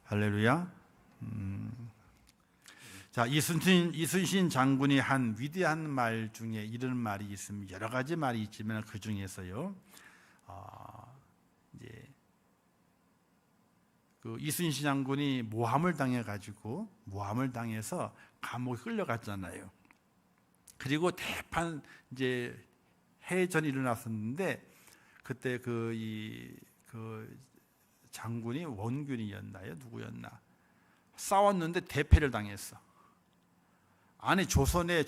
할렐루야. 자, 이순신 장군이 한 위대한 말 중에 이런 말이 있습니다. 여러 가지 말이 있지만 그 중에서요, 이제 그 이순신 장군이 모함을 당해서 감옥에 끌려갔잖아요. 그리고 대판 이제 해전이 일어났었는데 그때 그 장군이 원균이었나요? 누구였나? 싸웠는데 대패를 당했어. 아니 조선의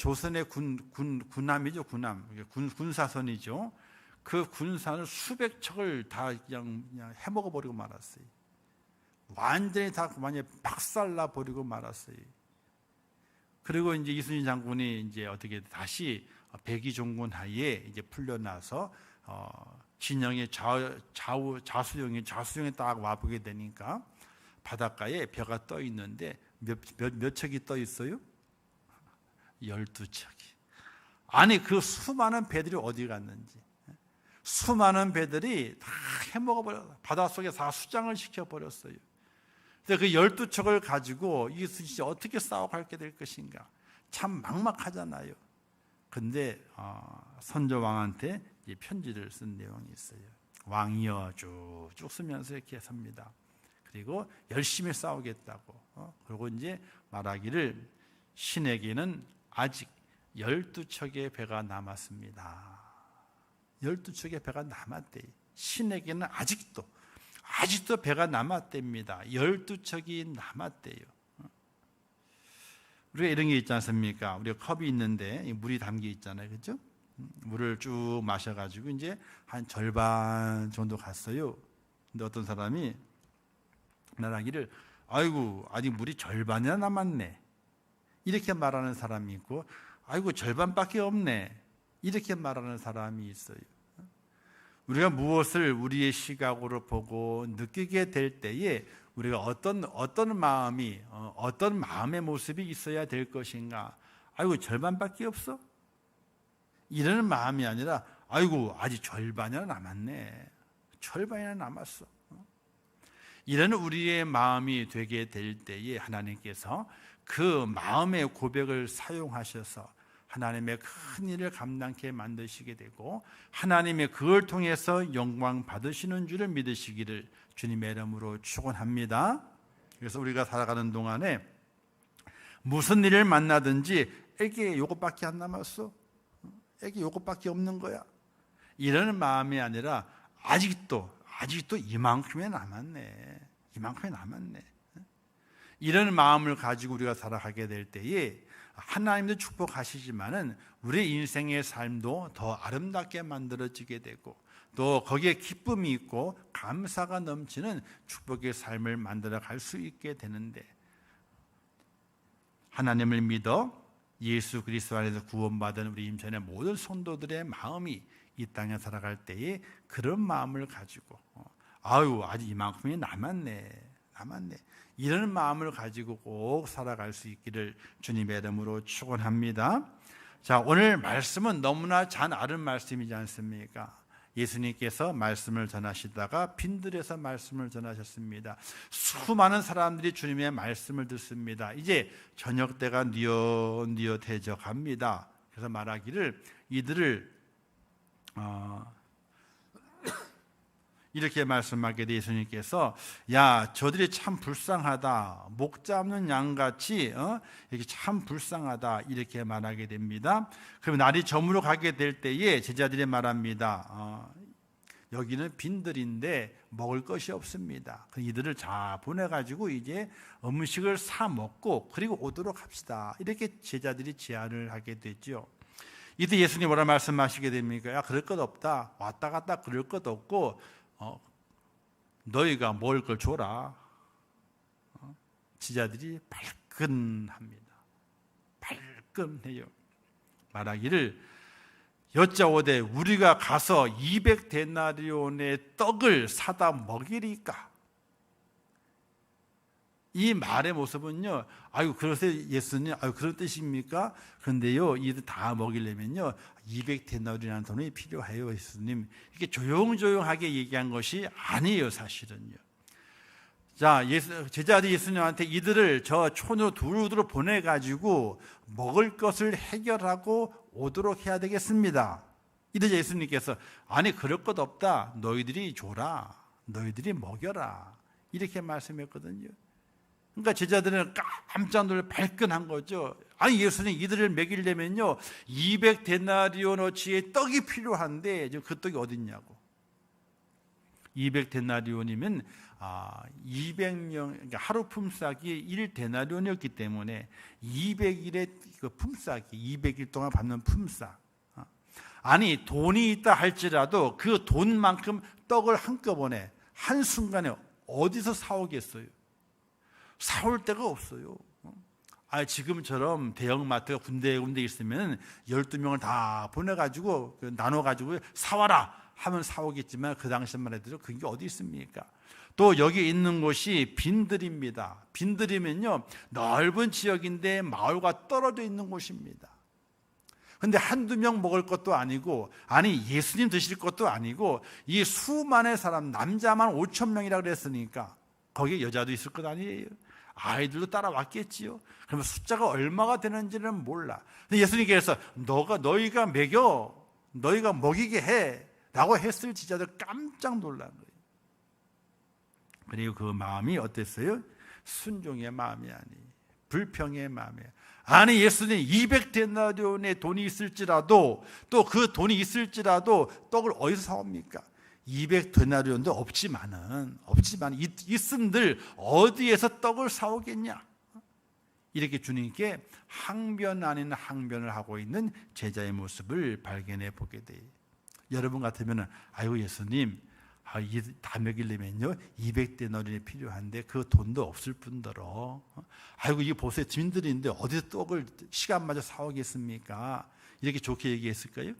군함이죠, 군사선이죠. 그 군사는 수백 척을 다 그냥 해먹어 버리고 말았어요. 완전히 다 완전히 박살나 버리고 말았어요. 그리고 이제 이순신 장군이 이제 어떻게 다시 백의종군 하에 이제 풀려나서 진영의 자수영에 딱 와보게 되니까 바닷가에 벼가 떠 있는데 몇 척이 떠 있어요? 12척이. 아니 그 수많은 배들이 어디 갔는지, 수많은 배들이 다 해먹어버려 바닷속에 다 수장을 시켜버렸어요. 근데 그 12척을 가지고 이순신이 어떻게 싸워갈게 될 것인가, 참 막막하잖아요. 근데 선조왕한테 편지를 쓴 내용이 있어요. 왕이여 쭉 쓰면서 이렇게 섭니다. 그리고 열심히 싸우겠다고. 그리고 이제 말하기를 신에게는 아직 12척의 배가 남았습니다. 12척의 배가 남았대요. 신에게는 아직도 배가 남았답니다. 12척이 남았대요. 우리가 이런 게 있지 않습니까? 우리가 컵이 있는데 물이 담겨 있잖아요. 그렇죠? 물을 쭉 마셔가지고 이제 한 절반 정도 갔어요. 근데 어떤 사람이 말하기를 아이고 아직 물이 절반이나 남았네, 이렇게 말하는 사람이 있고, 아이고 절반밖에 없네, 이렇게 말하는 사람이 있어요. 우리가 무엇을 우리의 시각으로 보고 느끼게 될 때에 우리가 어떤 마음의 모습이 있어야 될 것인가? 아이고 절반밖에 없어? 이러는 마음이 아니라 아이고 아직 절반이나 남았네, 절반이나 남았어. 이런 우리의 마음이 되게 될 때에 하나님께서 그 마음의 고백을 사용하셔서 하나님의 큰 일을 감당케 만드시게 되고 하나님의 그걸 통해서 영광 받으시는 줄을 믿으시기를 주님의 이름으로 축원합니다. 그래서 우리가 살아가는 동안에 무슨 일을 만나든지 애기 요것밖에 안 남았어, 애기 요것밖에 없는 거야, 이러는 마음이 아니라 아직도 이만큼이 남았네, 이런 마음을 가지고 우리가 살아가게 될 때에 하나님도 축복하시지만은 우리 인생의 삶도 더 아름답게 만들어지게 되고 또 거기에 기쁨이 있고 감사가 넘치는 축복의 삶을 만들어 갈 수 있게 되는데, 하나님을 믿어 예수 그리스도 안에서 구원받은 우리 임천의 모든 성도들의 마음이 이 땅에 살아갈 때에 그런 마음을 가지고 아유 아직 이만큼이 남았네, 이런 마음을 가지고 꼭 살아갈 수 있기를 주님의 이름으로 축원합니다. 자, 오늘 말씀은 너무나 잘 아는 말씀이지 않습니까? 예수님께서 말씀을 전하시다가 빈들에서 말씀을 전하셨습니다. 수많은 사람들이 주님의 말씀을 듣습니다. 이제 저녁 때가 뉘어대져 갑니다. 그래서 말하기를 이들을 이렇게 말씀하게 돼 예수님께서 야 저들이 참 불쌍하다, 목 잡는 양같이 이렇게 참 불쌍하다, 이렇게 말하게 됩니다. 그럼 날이 저물어 가게 될 때에 제자들이 말합니다. 여기는 빈들인데 먹을 것이 없습니다. 이들을 다 보내가지고 이제 음식을 사 먹고 그리고 오도록 합시다, 이렇게 제자들이 제안을 하게 됐죠. 이때 예수님이 뭐라 말씀하시게 됩니까? 야 그럴 것 없다, 왔다 갔다 그럴 것 없고 너희가 먹을 걸 줘라. 지자들이 발끈합니다. 발끈해요. 말하기를 여짜오되 우리가 가서 200데나리온의 떡을 사다 먹이리까. 이 말의 모습은요, 아유 그러세요 예수님, 아유 그런 뜻입니까? 그런데요 이들 다 먹이려면요 200데나리온이라는 돈이 필요해요 예수님. 이렇게 조용조용하게 얘기한 것이 아니에요 사실은요. 자, 제자들이 예수님한테 이들을 저 촌으로 두루두루 보내가지고 먹을 것을 해결하고 오도록 해야 되겠습니다. 이들 예수님께서 아니 그럴 것 없다. 너희들이 줘라. 너희들이 먹여라. 이렇게 말씀했거든요. 그러니까 제자들은 깜짝 놀라 발끈한 거죠. 아니 예수님 이들을 먹이려면요 200데나리온어치의 떡이 필요한데 그 떡이 어딨냐고. 200데나리온이면 200명, 그러니까 하루 품삯이 1데나리온이었기 때문에 200일의 그 품삯이 200일 동안 받는 품삯. 아니 돈이 있다 할지라도 그 돈만큼 떡을 한꺼번에 한순간에 어디서 사오겠어요? 사올 데가 없어요. 지금처럼 대형마트가 군데군데 있으면 12명을 다 보내가지고 나눠가지고 사와라 하면 사오겠지만 그 당시만 해도 그게 어디 있습니까? 또 여기 있는 곳이 빈들입니다. 빈들이면요 넓은 지역인데 마을과 떨어져 있는 곳입니다. 근데 한두 명 먹을 것도 아니고 아니 예수님 드실 것도 아니고 이 수만의 사람 남자만 5천 명이라고 그랬으니까 거기에 여자도 있을 것 아니에요. 아이들도 따라왔겠지요. 그러면 숫자가 얼마가 되는지는 몰라. 근데 예수님께서 너희가 먹여 너희가 먹이게 해 라고 했을 지자들 깜짝 놀란 거예요. 그리고 그 마음이 어땠어요? 순종의 마음이 아니에요. 불평의 마음이에요. 아니 예수님 200데나리온의 돈이 있을지라도 또 그 돈이 있을지라도 떡을 어디서 사옵니까? 200데나리온도 없지만 있음들 어디에서 떡을 사오겠냐? 이렇게 주님께 항변 아닌 항변을 하고 있는 제자의 모습을 발견해 보게 돼요. 여러분 같으면 아이고 예수님 다 먹이려면요 200데나리온이 필요한데 그 돈도 없을 뿐더러 아이고 이 보세 주민들인데 어디서 떡을 시간마저 사오겠습니까? 이렇게 좋게 얘기했을까요?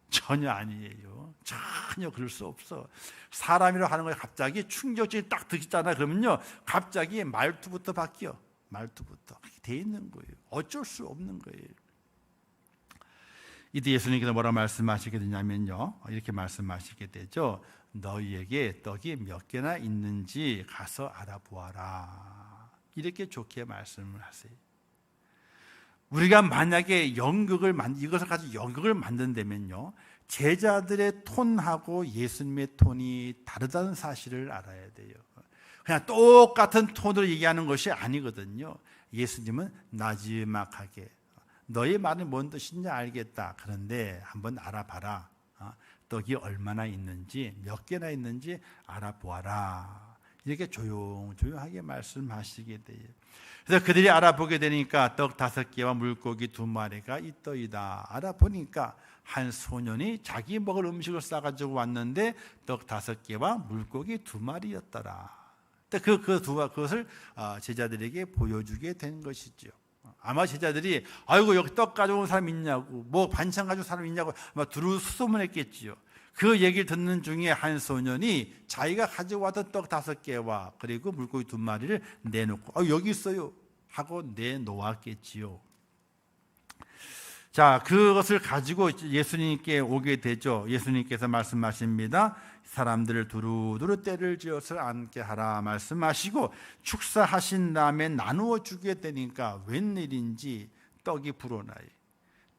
전혀 아니에요. 전혀 그럴 수 없어. 사람이라고 하는 거에 갑자기 충격적이 딱 듣잖아. 그러면요 갑자기 말투부터 바뀌어. 말투부터 그렇게 돼 있는 거예요. 어쩔 수 없는 거예요. 이때 예수님께서 뭐라 말씀하시게 되냐면요 이렇게 말씀하시게 되죠. 너희에게 떡이 몇 개나 있는지 가서 알아보아라. 이렇게 좋게 말씀을 하세요. 우리가 만약에 이것을 가지고 연극을 만든다면요 제자들의 톤하고 예수님의 톤이 다르다는 사실을 알아야 돼요. 그냥 똑같은 톤으로 얘기하는 것이 아니거든요. 예수님은 나지막하게 너의 말은 뭔 뜻인지 알겠다. 그런데 한번 알아봐라. 떡이 얼마나 있는지 몇 개나 있는지 알아보아라. 이렇게 조용조용하게 말씀하시게 돼요. 그래서 그들이 알아보게 되니까 떡 5개와 물고기 2마리가 있더이다. 알아보니까 한 소년이 자기 먹을 음식을 싸가지고 왔는데 떡 5개와 물고기 2마리였더라. 그것을 제자들에게 보여주게 된 것이죠. 아마 제자들이 아이고 여기 떡 가져온 사람 있냐고 뭐 반찬 가져온 사람 있냐고 아마 두루 수소문했겠지요. 그 얘기를 듣는 중에 한 소년이 자기가 가져왔던 떡 5개와 그리고 물고기 2마리를 내놓고 여기 있어요 하고 내놓았겠지요. 자, 그것을 가지고 예수님께 오게 되죠. 예수님께서 말씀하십니다. 사람들을 두루두루 때를 지어서 앉게 하라 말씀하시고 축사하신 다음에 나누어 주게 되니까 웬일인지 떡이 불어나요.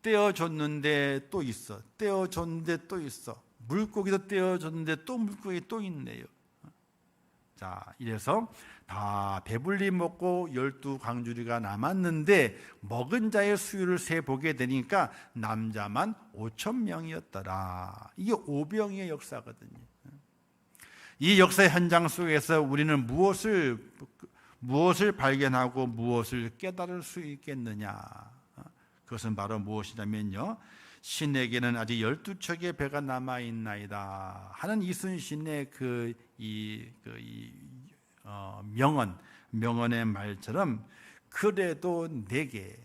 떼어줬는데 또 있어. 떼어줬는데 또 있어. 물고기도 떼어줬는데 또 물고기 또 있네요. 자, 이래서 다 배불리 먹고 12광주리가 남았는데 먹은 자의 수유를 세보게 되니까 남자만 5,000명이었더라. 이게 오병이의 역사거든요. 이 역사의 현장 속에서 우리는 무엇을 발견하고 무엇을 깨달을 수 있겠느냐? 그것은 바로 무엇이냐면요. 신에게는 아직 12척의 배가 남아있나이다 하는 이순신의 명언의 말처럼 그래도 내게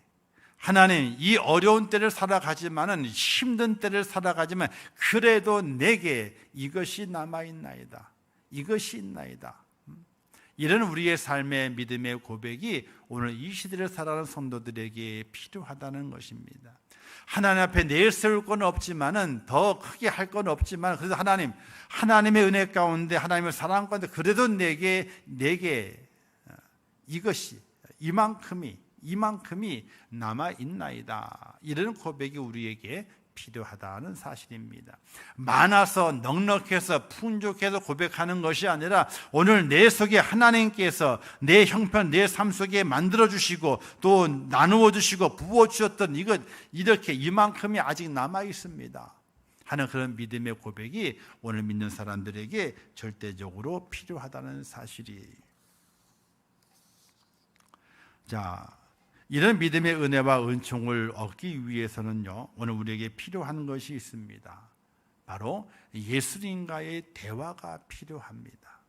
하나님 이 어려운 때를 살아가지만은 힘든 때를 살아가지만 그래도 내게 이것이 남아있나이다. 이것이 있나이다. 이런 우리의 삶의 믿음의 고백이 오늘 이 시대를 살아가는 성도들에게 필요하다는 것입니다. 하나님 앞에 내세울 건 없지만은, 더 크게 할 건 없지만, 그래도 하나님의 은혜 가운데, 하나님의 사랑 가운데, 그래도 내게 이것이, 이만큼이 남아있나이다. 이런 고백이 우리에게 필요하다는 사실입니다. 많아서, 넉넉해서, 풍족해서 고백하는 것이 아니라, 오늘 내 속에 하나님께서 내 형편, 내 삶 속에 만들어주시고 또 나누어주시고 부어주셨던 이렇게 이만큼이 아직 남아있습니다 하는 그런 믿음의 고백이 오늘 믿는 사람들에게 절대적으로 필요하다는 사실이. 자, 이런 믿음의 은혜와 은총을 얻기 위해서는요, 오늘 우리에게 필요한 것이 있습니다. 바로 예수님과의 대화가 필요합니다.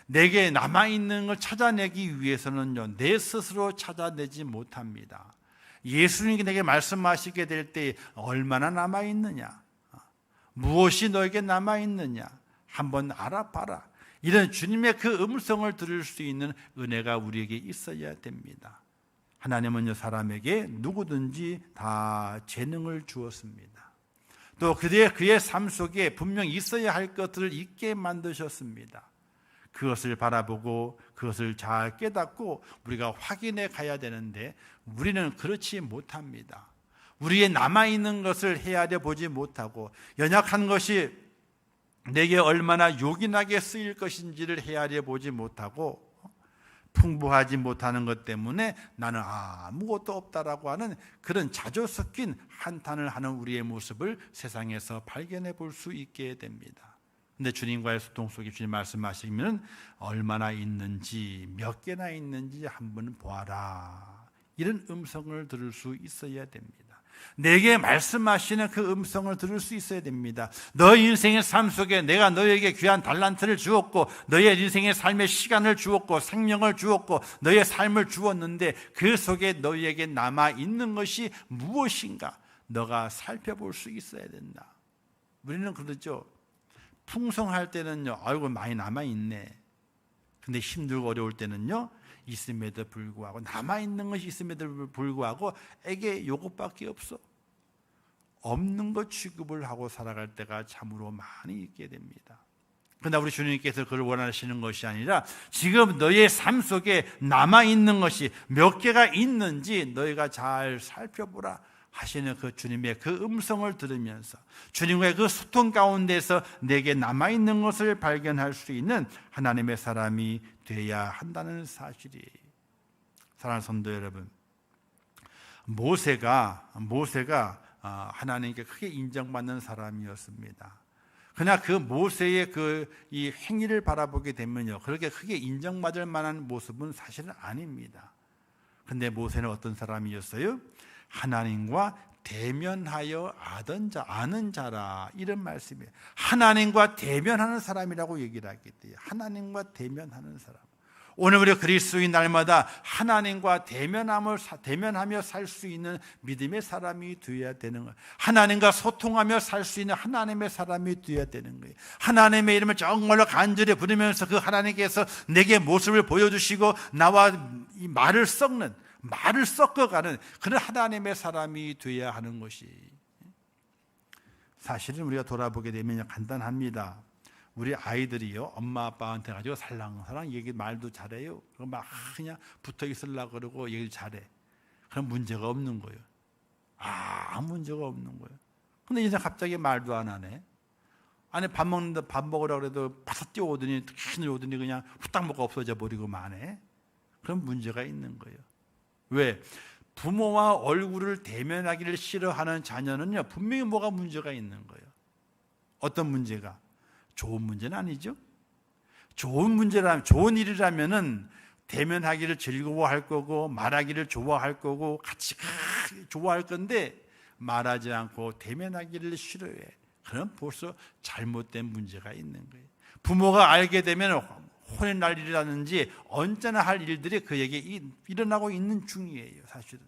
내게 남아있는 걸 찾아내기 위해서는요, 내 스스로 찾아내지 못합니다. 예수님이 내게 말씀하시게 될 때 얼마나 남아있느냐, 무엇이 너에게 남아있느냐 한번 알아봐라. 이런 주님의 그 음성을 들을 수 있는 은혜가 우리에게 있어야 됩니다. 하나님은 사람에게 누구든지 다 재능을 주었습니다. 또 그의 삶 속에 분명 있어야 할 것들을 있게 만드셨습니다. 그것을 바라보고 그것을 잘 깨닫고 우리가 확인해 가야 되는데, 우리는 그렇지 못합니다. 우리의 남아있는 것을 헤아려 보지 못하고, 연약한 것이 내게 얼마나 요긴하게 쓰일 것인지를 헤아려 보지 못하고, 풍부하지 못하는 것 때문에 나는 아무것도 없다라고 하는 그런 자조 섞인 한탄을 하는 우리의 모습을 세상에서 발견해 볼 수 있게 됩니다. 근데 주님과의 소통 속에 주님 말씀하시면 얼마나 있는지, 몇 개나 있는지 한번 보아라. 이런 음성을 들을 수 있어야 됩니다. 내게 말씀하시는 그 음성을 들을 수 있어야 됩니다. 너의 인생의 삶 속에 내가 너에게 귀한 달란트를 주었고, 너의 인생의 삶의 시간을 주었고, 생명을 주었고, 너의 삶을 주었는데 그 속에 너에게 남아있는 것이 무엇인가 너가 살펴볼 수 있어야 된다. 우리는 그러죠. 풍성할 때는요, 아이고 많이 남아있네. 근데 힘들고 어려울 때는요, 있음에도 불구하고, 남아있는 것이 있음에도 불구하고 에게 이것밖에 없어. 없는 것 취급을 하고 살아갈 때가 참으로 많이 있게 됩니다. 그러나 우리 주님께서 그걸 원하시는 것이 아니라, 지금 너의 삶 속에 남아있는 것이 몇 개가 있는지 너희가 잘 살펴보라 하시는 그 주님의 그 음성을 들으면서 주님과의 그 소통 가운데서 내게 남아있는 것을 발견할 수 있는 하나님의 사람이 되어야 한다는 사실이에요. 사랑하는 성도 여러분, 모세가 하나님께 크게 인정받는 사람이었습니다. 그러나 그 모세의 이 행위를 바라보게 되면요, 그렇게 크게 인정받을 만한 모습은 사실은 아닙니다. 그런데 모세는 어떤 사람이었어요? 하나님과 대면하여 아는 자라, 이런 말씀이에요. 하나님과 대면하는 사람이라고 얘기를 하게 돼요. 하나님과 대면하는 사람. 오늘 우리 그리스도인 날마다 하나님과 대면하며 살 수 있는 믿음의 사람이 되어야 되는 거예요. 하나님과 소통하며 살 수 있는 하나님의 사람이 되어야 되는 거예요. 하나님의 이름을 정말로 간절히 부르면서 그 하나님께서 내게 모습을 보여주시고 나와 이 말을 섞어가는 그런 하나님의 사람이 되어야 하는 것이, 사실은 우리가 돌아보게 되면 간단합니다. 우리 아이들이요, 엄마 아빠한테 가지고 살랑살랑 말도 잘해요. 그리고 막 그냥 붙어 있으려고 그러고 얘기를 잘해. 그럼 문제가 없는 거예요. 아무 문제가 없는 거예요. 근데 이제 갑자기 말도 안 하네. 아니 밥 먹으라고 그래도 바삭 뛰어오더니 그냥 후딱 먹고 없어져 버리고 마네. 그럼 문제가 있는 거예요. 왜? 부모와 얼굴을 대면하기를 싫어하는 자녀는요, 분명히 뭐가 문제가 있는 거예요. 어떤 문제가? 좋은 문제는 아니죠. 좋은 일이라면은 대면하기를 즐거워할 거고, 말하기를 좋아할 거고, 같이 좋아할 건데 말하지 않고 대면하기를 싫어해. 그럼 벌써 잘못된 문제가 있는 거예요. 부모가 알게 되면 혼이 날 일이라든지 언제나 할 일들이 그에게 일어나고 있는 중이에요. 사실은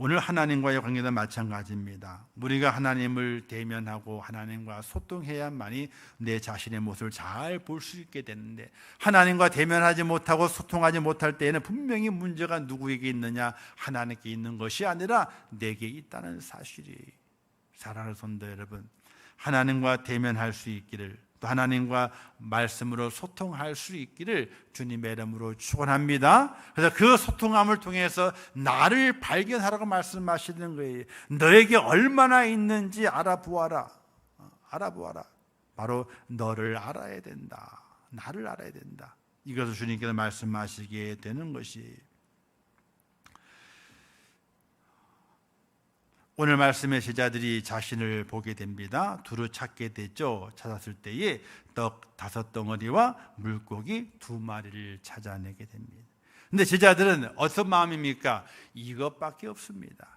오늘 하나님과의 관계도 마찬가지입니다. 우리가 하나님을 대면하고 하나님과 소통해야만이 내 자신의 모습을 잘 볼 수 있게 되는데, 하나님과 대면하지 못하고 소통하지 못할 때에는 분명히 문제가 누구에게 있느냐, 하나님께 있는 것이 아니라 내게 있다는 사실이. 사랑하는 성도 여러분, 하나님과 대면할 수 있기를, 또 하나님과 말씀으로 소통할 수 있기를 주님의 이름으로 축원합니다. 그래서 그 소통함을 통해서 나를 발견하라고 말씀하시는 거예요. 너에게 얼마나 있는지 알아보아라. 알아보아라. 바로 너를 알아야 된다. 나를 알아야 된다. 이것을 주님께서 말씀하시게 되는 것이. 오늘 말씀의 제자들이 자신을 보게 됩니다. 두루 찾게 되죠. 찾았을 때에 떡 5덩어리와 물고기 2마리를 찾아내게 됩니다. 근데 제자들은 어떤 마음입니까? 이것밖에 없습니다.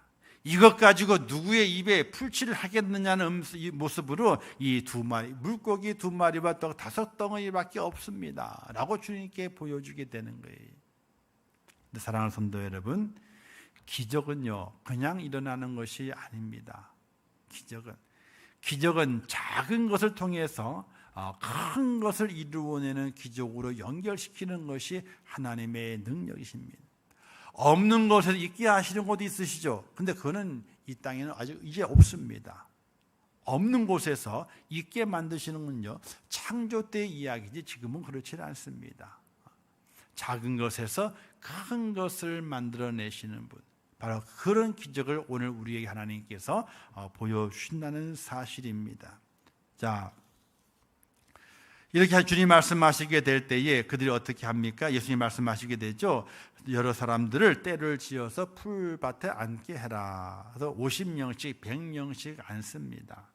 이것 가지고 누구의 입에 풀칠을 하겠느냐는 모습으로 이 2마리, 물고기 2마리와 떡 5덩어리밖에 없습니다 라고 주님께 보여주게 되는 거예요. 근데 사랑하는 성도 여러분, 기적은요, 그냥 일어나는 것이 아닙니다. 기적은 작은 것을 통해서 큰 것을 이루어내는 기적으로 연결시키는 것이 하나님의 능력이십니다. 없는 것에서 있게 하시는 곳이 있으시죠. 근데 그거는 이 땅에는 아직 이제 없습니다. 없는 곳에서 있게 만드시는 건요, 창조 때의 이야기지 지금은 그렇지 않습니다. 작은 것에서 큰 것을 만들어내시는 분, 바로 그런 기적을 오늘 우리에게 하나님께서 보여주신다는 사실입니다. 자, 이렇게 주님 말씀하시게 될 때에 그들이 어떻게 합니까? 예수님 말씀하시게 되죠. 여러 사람들을 떼를 지어서 풀밭에 앉게 해라. 그래서 50명씩 100명씩 앉습니다.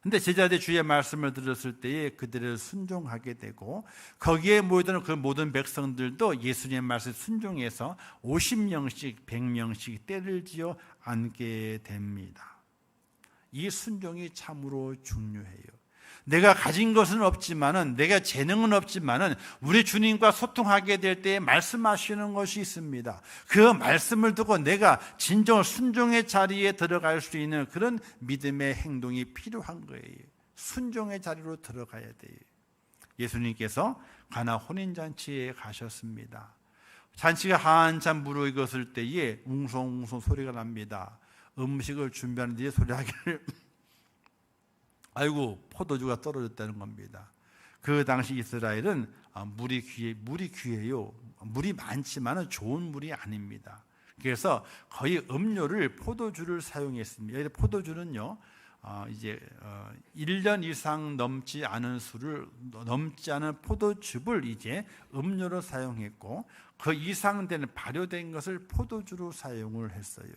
근데 제자들이 주의 말씀을 들었을 때에 그들을 순종하게 되고, 거기에 모이던 그 모든 백성들도 예수님의 말씀에 순종해서 50명씩 100명씩 떼를 지어 앉게 됩니다. 이 순종이 참으로 중요해요. 내가 가진 것은 없지만은, 내가 재능은 없지만은 우리 주님과 소통하게 될 때에 말씀하시는 것이 있습니다. 그 말씀을 듣고 내가 진정 순종의 자리에 들어갈 수 있는 그런 믿음의 행동이 필요한 거예요. 순종의 자리로 들어가야 돼요. 예수님께서 가나 혼인잔치에 가셨습니다. 잔치가 한참 무르익었을 때에 웅성웅성 소리가 납니다. 음식을 준비하는 뒤에 소리하기를 아이고, 포도주가 떨어졌다는 겁니다. 그 당시 이스라엘은 물이 귀해요. 물이 많지만 좋은 물이 아닙니다. 그래서 거의 음료를 포도주를 사용했습니다. 포도주는요, 이제 1년 이상 넘지 않은 포도즙을 이제 음료로 사용했고, 그 이상 되는 발효된 것을 포도주로 사용을 했어요.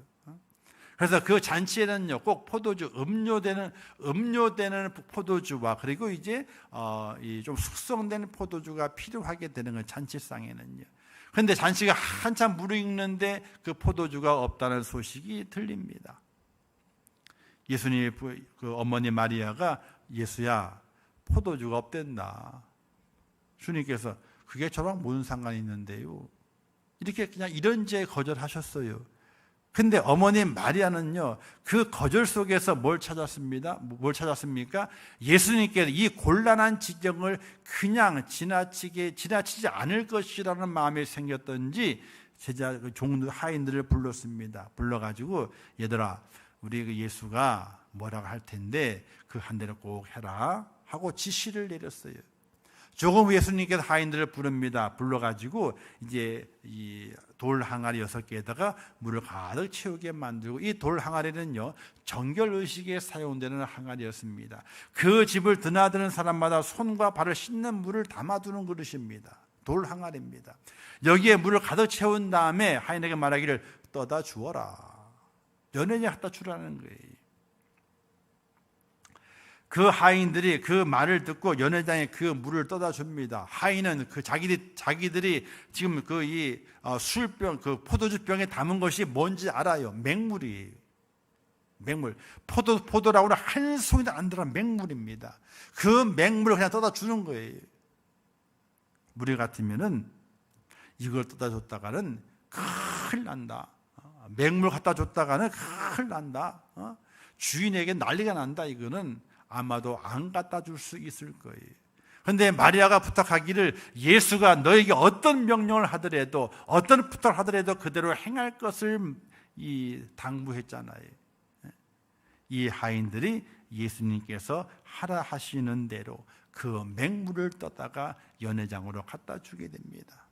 그래서 그 잔치에는요, 꼭 포도주, 음료되는 포도주와, 그리고 이제 좀 숙성된 포도주가 필요하게 되는 거예요, 잔치상에는요. 그런데 잔치가 한참 무르익는데 그 포도주가 없다는 소식이 들립니다. 예수님의 그 어머니 마리아가, 예수야, 포도주가 없댄다. 주님께서 그게 저랑 무슨 상관이 있는데요? 이렇게 그냥 이런저런 거절하셨어요. 근데 어머니 마리아는요, 그 거절 속에서 뭘 찾았습니까? 예수님께서 이 곤란한 지경을 그냥 지나치지 않을 것이라는 마음이 생겼던지 제자 종들 하인들을 불렀습니다. 불러가지고, 얘들아, 우리 그 예수가 뭐라고 할 텐데 그 한 대로 꼭 해라 하고 지시를 내렸어요. 조금 예수님께서 하인들을 부릅니다. 불러가지고 이제 이 돌 항아리 6개에다가 물을 가득 채우게 만들고, 이 돌 항아리는요, 정결의식에 사용되는 항아리였습니다. 그 집을 드나드는 사람마다 손과 발을 씻는 물을 담아두는 그릇입니다. 돌 항아리입니다. 여기에 물을 가득 채운 다음에 하인에게 말하기를 떠다 주어라. 연회장에 갖다 주라는 거예요. 그 하인들이 그 말을 듣고 연회장에 그 물을 떠다 줍니다. 하인은 그 자기들이 지금 그 술병, 그 포도주병에 담은 것이 뭔지 알아요. 맹물이. 맹물. 포도라고는 한 송이도 안 들어간 맹물입니다. 그 맹물을 그냥 떠다 주는 거예요. 우리 같으면은 이걸 떠다 줬다가는 큰일 난다. 맹물 갖다 줬다가는 큰일 난다. 주인에게 난리가 난다. 이거는 아마도 안 갖다 줄 수 있을 거예요. 그런데 마리아가 부탁하기를 예수가 너에게 어떤 명령을 하더라도 어떤 부탁을 하더라도 그대로 행할 것을 당부했잖아요. 이 하인들이 예수님께서 하라 하시는 대로 그 맹물을 떠다가 연회장으로 갖다 주게 됩니다.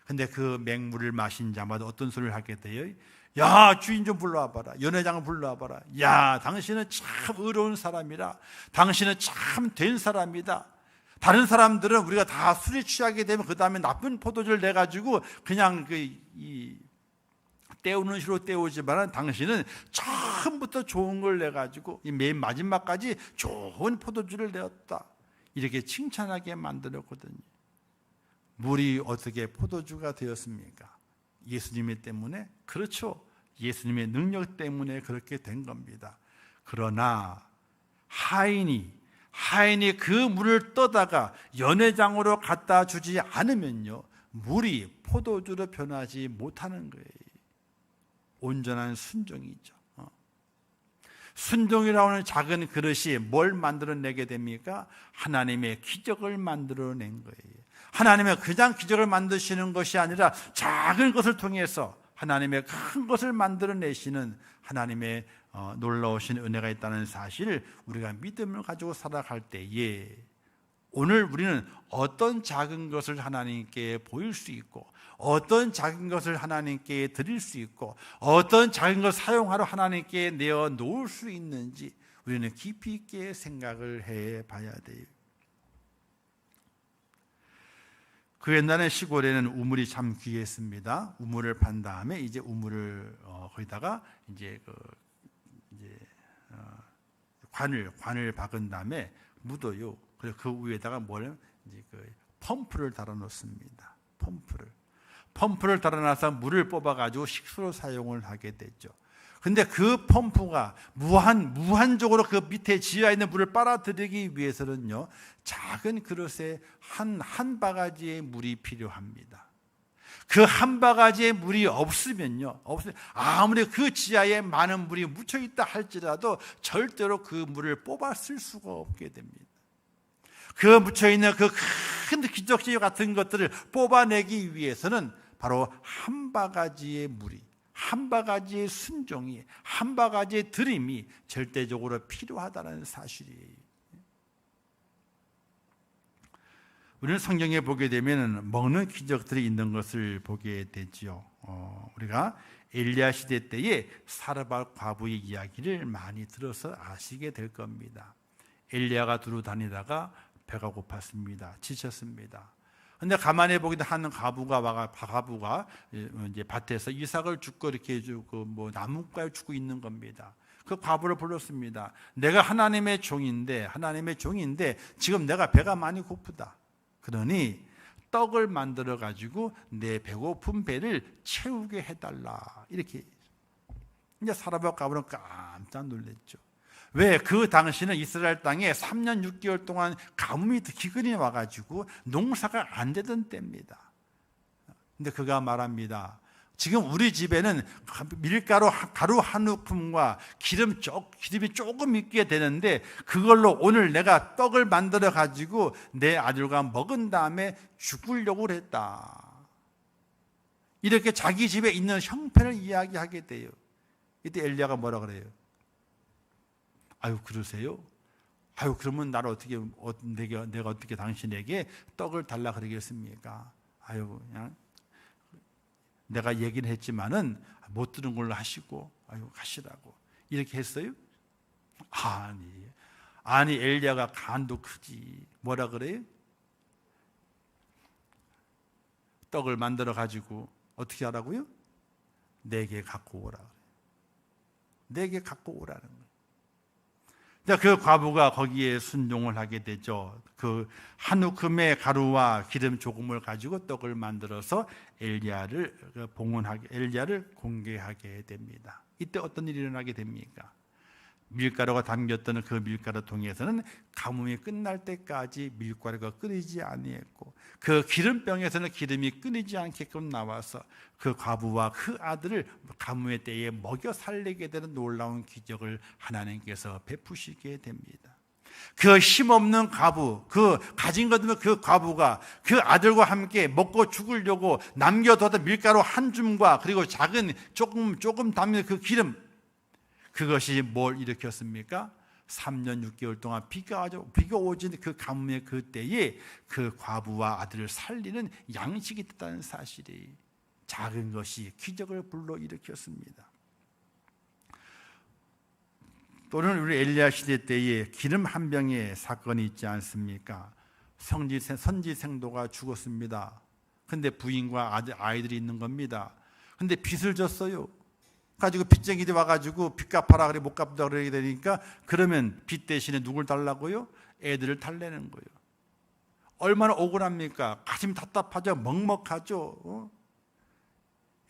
근데 그 맹물을 마신 자마다 어떤 소리를 하게 돼요? 야, 주인 좀 불러와봐라. 연회장을 불러와봐라. 야, 당신은 참 의로운 사람이라. 당신은 참 된 사람이다. 다른 사람들은 우리가 다 술에 취하게 되면 그 다음에 나쁜 포도주를 내가지고 그냥 때우는 식으로 때우지만 당신은 처음부터 좋은 걸 내가지고 맨 마지막까지 좋은 포도주를 내었다. 이렇게 칭찬하게 만들었거든요. 물이 어떻게 포도주가 되었습니까? 예수님의 때문에? 그렇죠. 예수님의 능력 때문에 그렇게 된 겁니다. 그러나 하인이 그 물을 떠다가 연회장으로 갖다 주지 않으면요, 물이 포도주로 변하지 못하는 거예요. 온전한 순종이죠. 순종이라고 하는 작은 그릇이 뭘 만들어내게 됩니까? 하나님의 기적을 만들어낸 거예요. 하나님의 그냥 기적을 만드시는 것이 아니라 작은 것을 통해서 하나님의 큰 것을 만들어내시는 하나님의 놀라우신 은혜가 있다는 사실을 우리가 믿음을 가지고 살아갈 때에 오늘 우리는 어떤 작은 것을 하나님께 보일 수 있고 어떤 작은 것을 하나님께 드릴 수 있고 어떤 작은 것을 사용하러 하나님께 내어 놓을 수 있는지 우리는 깊이 있게 생각을 해 봐야 돼요. 그 옛날에 시골에는 우물이 참 귀했습니다. 우물을 판 다음에 이제 우물을 거기다가 이제 관을 박은 다음에 묻어요. 그래서 그 위에다가 펌프를 달아 놓습니다. 펌프를 달아놔서 물을 뽑아가지고 식수로 사용을 하게 됐죠. 근데 그 펌프가 무한적으로 그 밑에 지하 있는 물을 빨아들이기 위해서는요, 작은 그릇에 한 바가지의 물이 필요합니다. 그 한 바가지의 물이 없으면요, 아무리 그 지하에 많은 물이 묻혀 있다 할지라도 절대로 그 물을 뽑아 쓸 수가 없게 됩니다. 그 묻혀 있는 그 큰 기적지 같은 것들을 뽑아내기 위해서는 바로 한 바가지의 물이, 한 바가지의 순종이, 한 바가지의 드림이 절대적으로 필요하다는 사실이에요. 우리는 성경에 보게 되면 먹는 기적들이 있는 것을 보게 되죠. 우리가 엘리야 시대 때에 사르밧 과부의 이야기를 많이 들어서 아시게 될 겁니다. 엘리야가 두루 다니다가 배가 고팠습니다. 지쳤습니다. 근데 가만히 보기도 하는 과부가 이제 밭에서 이삭을 줍고 이렇게 주고 나뭇가를 주고 있는 겁니다. 그 과부를 불렀습니다. 내가 하나님의 종인데 지금 내가 배가 많이 고프다. 그러니 떡을 만들어 가지고 내 배고픈 배를 채우게 해달라. 이렇게 이제 사르밧 과부는 깜짝 놀랐죠. 왜? 그 당시는 이스라엘 땅에 3년 6개월 동안 가뭄이 기근이 와가지고 농사가 안 되던 때입니다. 근데 그가 말합니다. 지금 우리 집에는 밀가루 가루 한 움큼과 기름이 조금 있게 되는데 그걸로 오늘 내가 떡을 만들어 가지고 내 아들과 먹은 다음에 죽으려고 했다. 이렇게 자기 집에 있는 형편을 이야기하게 돼요. 이때 엘리야가 뭐라 그래요? 아유, 그러세요? 아유, 그러면 내가 어떻게 당신에게 떡을 달라 그러겠습니까? 아유, 그냥 내가 얘기를 했지만은 못 들은 걸로 하시고, 아유, 가시라고. 이렇게 했어요? 아니, 엘리야가 간도 크지. 뭐라 그래요? 떡을 만들어 가지고 어떻게 하라고요? 내게 갖고 오라 그래요. 내게 갖고 오라는 거예요. 그 과부가 거기에 순종을 하게 되죠. 그 한 움큼의 가루와 기름 조금을 가지고 떡을 만들어서 엘리야를 공개하게 됩니다. 이때 어떤 일이 일어나게 됩니까? 밀가루가 담겼던 그 밀가루 통에서는 가뭄이 끝날 때까지 밀가루가 끊이지 아니했고, 그 기름병에서는 기름이 끊이지 않게끔 나와서 그 과부와 그 아들을 가뭄의 때에 먹여 살리게 되는 놀라운 기적을 하나님께서 베푸시게 됩니다. 그 힘없는 과부, 그 가진 것 없는 그 과부가 그 아들과 함께 먹고 죽으려고 남겨뒀던 밀가루 한 줌과 그리고 작은 조금 담는 그 기름, 그것이 뭘 일으켰습니까? 3년 6개월 동안 비가 오진 그 가뭄의 그 때에 그 과부와 아들을 살리는 양식이 됐다는 사실이, 작은 것이 기적을 불러일으켰습니다. 또는 우리 엘리야 시대 때에 기름 한 병의 사건이 있지 않습니까? 선지생도가 죽었습니다. 근데 부인과 아이들이 있는 겁니다. 근데 빚을 졌어요. 가지고 빚쟁이들이 와가지고 빚 갚아라 그래, 못 갚다 그러게 되니까, 그러면 빚 대신에 누굴 달라고요? 애들을 달래는 거예요. 얼마나 억울합니까? 가슴이 답답하죠. 먹먹하죠.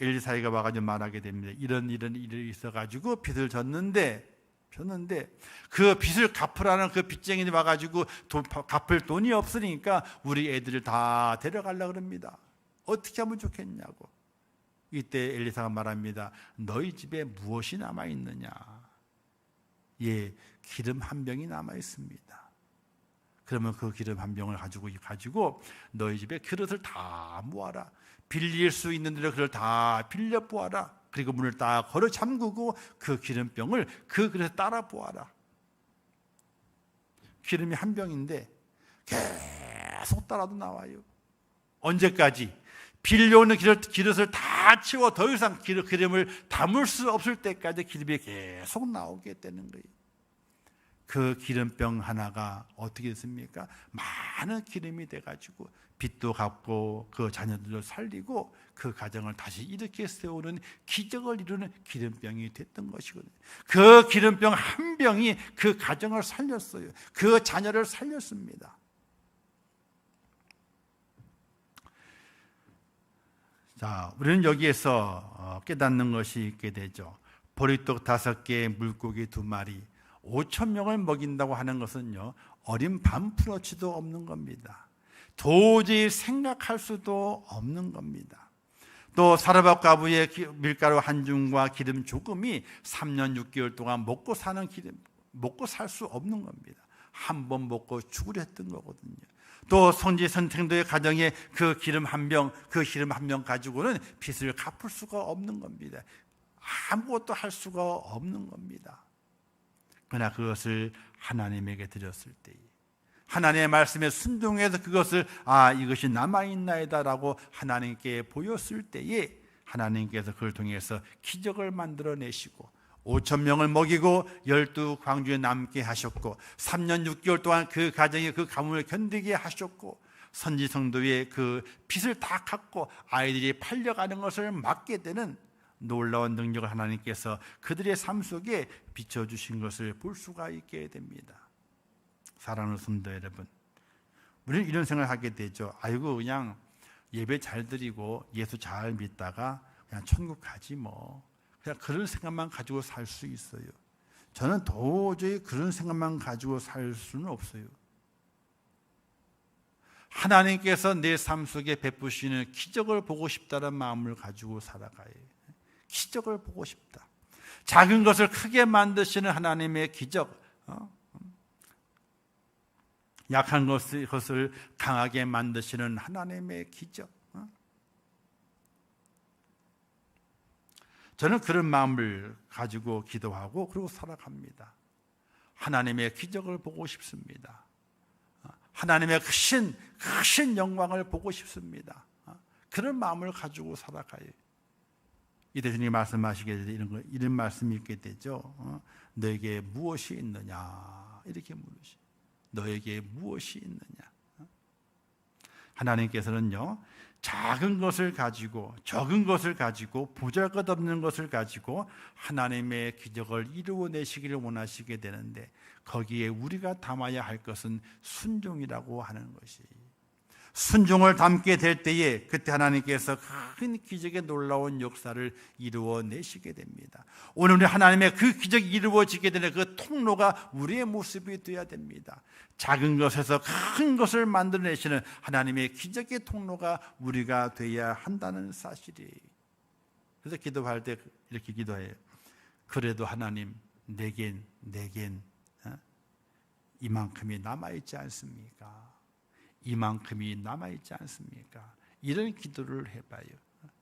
엘리사이가 와가지고 말하게 됩니다. 이런 일이 있어가지고 빚을 졌는데 그 빚을 갚으라는 그 빚쟁이들이 와가지고 갚을 돈이 없으니까 우리 애들을 다 데려가려고 합니다. 어떻게 하면 좋겠냐고. 이때 엘리사가 말합니다. 너희 집에 무엇이 남아있느냐? 예, 기름 한 병이 남아있습니다. 그러면 그 기름 한 병을 가지고 너희 집에 그릇을 다 모아라. 빌릴 수 있는 대로 그걸 다 빌려 보아라. 그리고 문을 딱 걸어 잠그고 그 기름병을 그 그릇에 따라 보아라. 기름이 한 병인데 계속 따라도 나와요. 언제까지? 빌려오는 그릇을 다 채워 더 이상 기름을 담을 수 없을 때까지 기름이 계속 나오게 되는 거예요. 그 기름병 하나가 어떻게 됐습니까? 많은 기름이 돼가지고 빚도 갚고 그 자녀들도 살리고 그 가정을 다시 일으켜 세우는 기적을 이루는 기름병이 됐던 것이거든요. 그 기름병 한 병이 그 가정을 살렸어요. 그 자녀를 살렸습니다. 자, 우리는 여기에서 깨닫는 것이 있게 되죠. 보리떡 5개, 물고기 2마리, 5,000명을 먹인다고 하는 것은요, 어린 반푼어치도 없는 겁니다. 도저히 생각할 수도 없는 겁니다. 또 사르밧 과부의 밀가루 한 줌과 기름 조금이 3년 6개월 동안 먹고 살 수 없는 겁니다. 한 번 먹고 죽으려 했던 거거든요. 또 선지선생도의 가정에 그 기름 한 병 가지고는 빚을 갚을 수가 없는 겁니다. 아무것도 할 수가 없는 겁니다. 그러나 그것을 하나님에게 드렸을 때에, 하나님의 말씀에 순종해서 그것을 이것이 남아있나이다라고 하나님께 보였을 때에, 하나님께서 그걸 통해서 기적을 만들어내시고 5,000명을 먹이고 12광주에 남게 하셨고 3년 6개월 동안 그 가정의 그 가뭄을 견디게 하셨고, 선지성도의 그 빚을 다 갚고 아이들이 팔려가는 것을 막게 되는 놀라운 능력을 하나님께서 그들의 삶 속에 비춰주신 것을 볼 수가 있게 됩니다. 사랑하는 성도 여러분, 우리는 이런 생각을 하게 되죠. 아이고, 그냥 예배 잘 드리고 예수 잘 믿다가 그냥 천국 가지 뭐, 그냥 그런 생각만 가지고 살 수 있어요. 저는 도저히 그런 생각만 가지고 살 수는 없어요. 하나님께서 내 삶 속에 베푸시는 기적을 보고 싶다는 마음을 가지고 살아가야 해요. 기적을 보고 싶다. 작은 것을 크게 만드시는 하나님의 기적, 약한 것을 강하게 만드시는 하나님의 기적. 저는 그런 마음을 가지고 기도하고 그리고 살아갑니다. 하나님의 기적을 보고 싶습니다. 하나님의 크신 영광을 보고 싶습니다. 그런 마음을 가지고 살아가요. 이때 주님이 말씀하시게 되죠. 이런 말씀이 있게 되죠. 너에게 무엇이 있느냐, 이렇게 물으시. 너에게 무엇이 있느냐. 하나님께서는요, 작은 것을 가지고, 적은 것을 가지고, 보잘것없는 것을 가지고 하나님의 기적을 이루어내시기를 원하시게 되는데, 거기에 우리가 담아야 할 것은 순종이라고 하는 것이, 순종을 담게 될 때에 그때 하나님께서 큰 기적의 놀라운 역사를 이루어내시게 됩니다. 오늘 우리 하나님의 그 기적이 이루어지게 되는 그 통로가 우리의 모습이 되어야 됩니다. 작은 것에서 큰 것을 만들어내시는 하나님의 기적의 통로가 우리가 되어야 한다는 사실이에요. 그래서 기도할 때 이렇게 기도해요. 그래도 하나님 내겐 이만큼이 남아있지 않습니까? 이만큼이 남아있지 않습니까? 이런 기도를 해봐요.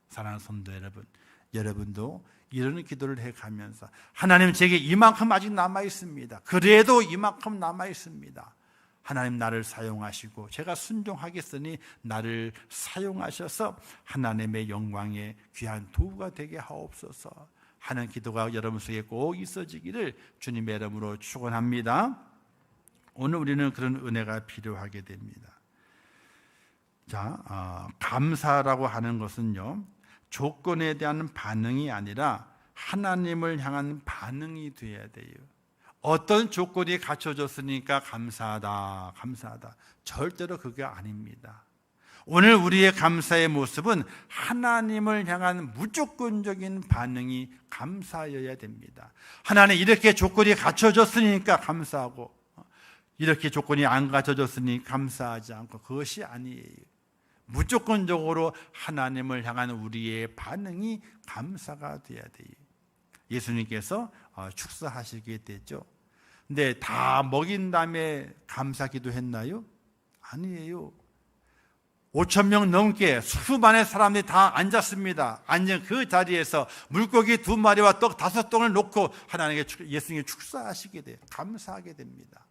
사랑하는 성도 여러분, 여러분도 이런 기도를 해가면서 하나님 제게 이만큼 아직 남아있습니다. 그래도 이만큼 남아있습니다. 하나님 나를 사용하시고 제가 순종하겠으니 나를 사용하셔서 하나님의 영광에 귀한 도구가 되게 하옵소서 하는 기도가 여러분 속에 꼭 있어지기를 주님의 이름으로 축원합니다. 오늘 우리는 그런 은혜가 필요하게 됩니다. 자, 감사라고 하는 것은요, 조건에 대한 반응이 아니라 하나님을 향한 반응이 되어야 돼요. 어떤 조건이 갖춰졌으니까 감사하다. 절대로 그게 아닙니다. 오늘 우리의 감사의 모습은 하나님을 향한 무조건적인 반응이 감사여야 됩니다. 하나님 이렇게 조건이 갖춰졌으니까 감사하고, 이렇게 조건이 안 갖춰졌으니 감사하지 않고, 그것이 아니에요. 무조건적으로 하나님을 향한 우리의 반응이 감사가 되어야 돼요. 예수님께서 축사하시게 됐죠. 근데 다 먹인 다음에 감사 기도했나요? 아니에요. 5,000명 넘게 수많은 사람들이 다 앉았습니다. 앉은 그 자리에서 물고기 2마리와 떡 5동을 놓고 하나님께 예수님께 축사하시게 돼요. 감사하게 됩니다.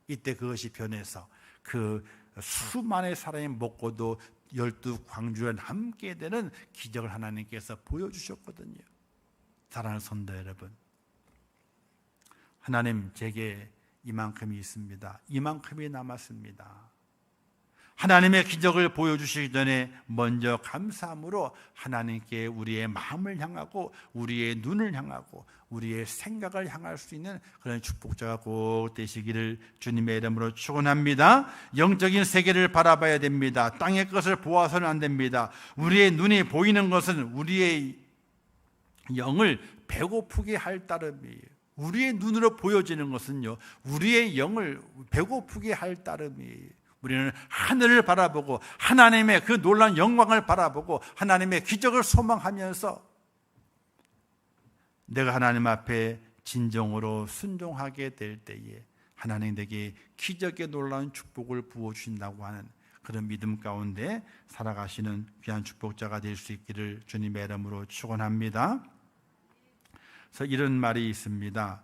이때 그것이 변해서 그 수많은 사람이 먹고도 12광주에 남게 되는 기적을 하나님께서 보여주셨거든요. 사랑하는 성도 여러분, 하나님 제게 이만큼이 있습니다. 이만큼이 남았습니다. 하나님의 기적을 보여주시기 전에 먼저 감사함으로 하나님께 우리의 마음을 향하고 우리의 눈을 향하고 우리의 생각을 향할 수 있는 그런 축복자가 꼭 되시기를 주님의 이름으로 축원합니다. 영적인 세계를 바라봐야 됩니다. 땅의 것을 보아서는 안 됩니다. 우리의 눈이 보이는 것은 우리의 영을 배고프게 할 따름이에요. 우리의 눈으로 보여지는 것은요, 우리의 영을 배고프게 할 따름이에요. 우리는 하늘을 바라보고 하나님의 그 놀라운 영광을 바라보고 하나님의 기적을 소망하면서 내가 하나님 앞에 진정으로 순종하게 될 때에 하나님 내게 기적의 놀라운 축복을 부어주신다고 하는 그런 믿음 가운데 살아가시는 귀한 축복자가 될 수 있기를 주님의 이름으로 축원합니다. 그래서 이런 말이 있습니다.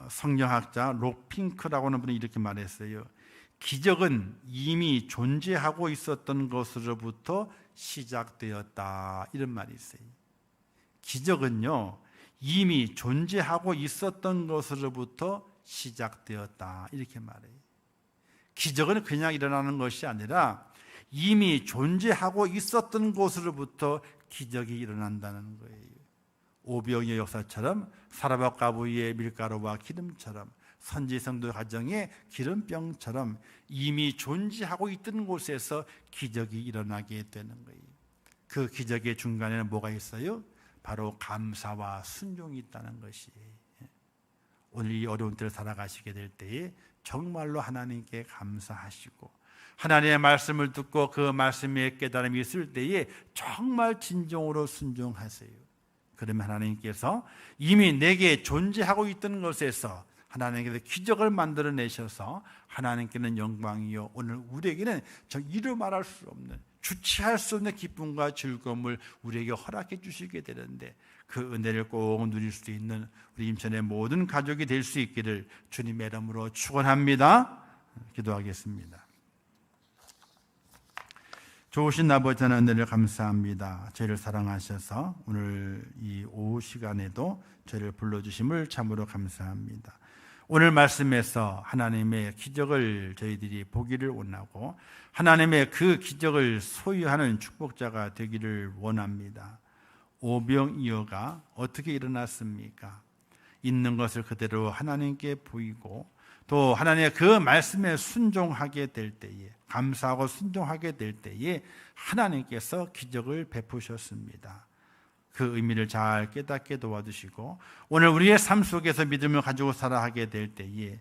성경학자 록핑크라고 하는 분이 이렇게 말했어요. 기적은 이미 존재하고 있었던 것으로부터 시작되었다. 이런 말이 있어요. 기적은요, 이미 존재하고 있었던 것으로부터 시작되었다. 이렇게 말해요. 기적은 그냥 일어나는 것이 아니라 이미 존재하고 있었던 것으로부터 기적이 일어난다는 거예요. 오병이의 역사처럼 사라밧 가부의 밀가루와 기름처럼 선지 성도 가정의 기름병처럼 이미 존재하고 있던 곳에서 기적이 일어나게 되는 거예요. 그 기적의 중간에는 뭐가 있어요? 바로 감사와 순종이 있다는 것이에요. 오늘 이 어려운 때를 살아가시게 될 때에 정말로 하나님께 감사하시고 하나님의 말씀을 듣고 그 말씀에 깨달음이 있을 때에 정말 진정으로 순종하세요. 그러면 하나님께서 이미 내게 존재하고 있던 것에서 하나님께서 기적을 만들어내셔서 하나님께는 영광이요, 오늘 우리에게는 저 이루 말할 수 없는, 주체할 수 없는 기쁨과 즐거움을 우리에게 허락해 주시게 되는데 그 은혜를 꼭 누릴 수 있는 우리 임천의 모든 가족이 될 수 있기를 주님의 이름으로 축원합니다. 기도하겠습니다. 좋으신 아버지 하나님 은혜를 감사합니다. 저희를 사랑하셔서 오늘 이 오후 시간에도 저희를 불러주심을 참으로 감사합니다. 오늘 말씀에서 하나님의 기적을 저희들이 보기를 원하고 하나님의 그 기적을 소유하는 축복자가 되기를 원합니다. 오병이어가 어떻게 일어났습니까? 있는 것을 그대로 하나님께 보이고 또 하나님의 그 말씀에 순종하게 될 때에 감사하고 순종하게 될 때에 하나님께서 기적을 베푸셨습니다. 그 의미를 잘 깨닫게 도와주시고 오늘 우리의 삶 속에서 믿음을 가지고 살아가게 될 때에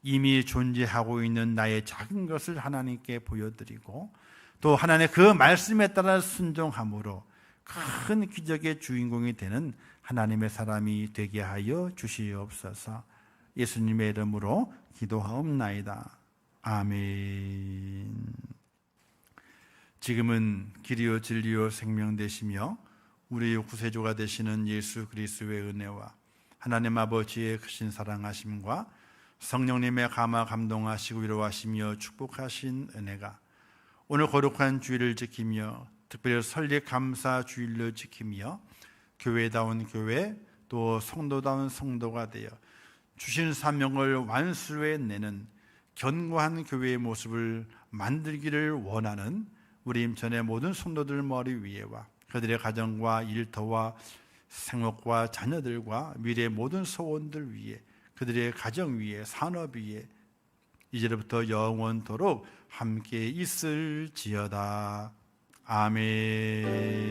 이미 존재하고 있는 나의 작은 것을 하나님께 보여드리고 또 하나님의 그 말씀에 따라 순종함으로 큰 기적의 주인공이 되는 하나님의 사람이 되게 하여 주시옵소서. 예수님의 이름으로 기도하옵나이다. 아멘. 지금은 길이요 진리요 생명 되시며 우리의 구세주가 되시는 예수 그리스도의 은혜와 하나님 아버지의 크신 사랑하심과 성령님의 감화 감동하시고 위로하시며 축복하신 은혜가 오늘 거룩한 주일을 지키며 특별히 설립 감사 주일을 지키며 교회다운 교회 또 성도다운 성도가 되어 주신 사명을 완수해내는 견고한 교회의 모습을 만들기를 원하는 우리 임천의 모든 성도들 머리 위에와 그들의 가정과 일터와 생업과 자녀들과 미래의 모든 소원들 위에 그들의 가정 위에 산업 위에 이제부터 영원토록 함께 있을지어다. 아멘.